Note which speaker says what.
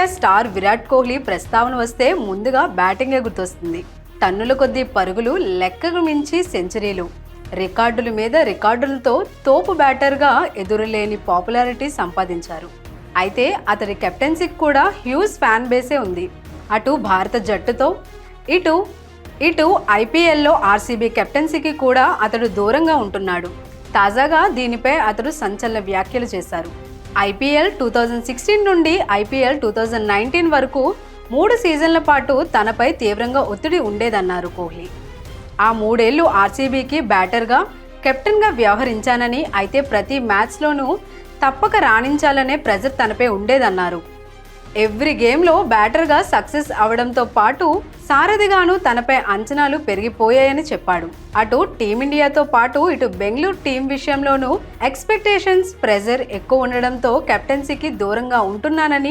Speaker 1: Team India star Virat Kohli ప్రస్తావన వస్తే ముందుగా బ్యాటింగే గుర్తొస్తుంది. టన్నుల కొద్దీ పరుగులు, లెక్కకు మించి సెంచరీలు, రికార్డుల మీద రికార్డులతో తోపు బ్యాటర్గా ఎదురులేని పాపులారిటీ సంపాదించారు. అయితే అతడి కెప్టెన్సీకి కూడా హ్యూజ్ ఫ్యాన్ బేసే ఉంది. అటు భారత జట్టుతో ఇటు ఐపీఎల్లో ఆర్సీబీ కెప్టెన్సీకి కూడా అతడు దూరంగా ఉంటున్నాడు. తాజాగా దీనిపై అతడు సంచలన వ్యాఖ్యలు చేశారు. ఐపీఎల్ 2016 నుండి ఐపీఎల్ 2019 వరకు 3 సీజన్ల పాటు తనపై తీవ్రంగా ఒత్తిడి ఉండేదన్నారు కోహ్లీ. ఆ 3 ఏళ్లు ఆర్సీబీకి బ్యాటర్గా, కెప్టెన్గా వ్యవహరించానని, అయితే ప్రతి మ్యాచ్లోనూ తప్పక రాణించాలనే ప్రెజర్ తనపై ఉండేదన్నారు. ఎవ్రీ గేమ్లో బ్యాటర్గా సక్సెస్ అవడంతో పాటు సారథిగాను తనపై అంచనాలు పెరిగిపోయాయని చెప్పాడు. అటు టీమిండియాతో పాటు ఇటు బెంగళూరు టీం విషయంలోనూ ఎక్స్పెక్టేషన్స్, ప్రెజర్ ఎక్కువ ఉండడంతో కెప్టెన్సీకి దూరంగా ఉంటున్నానని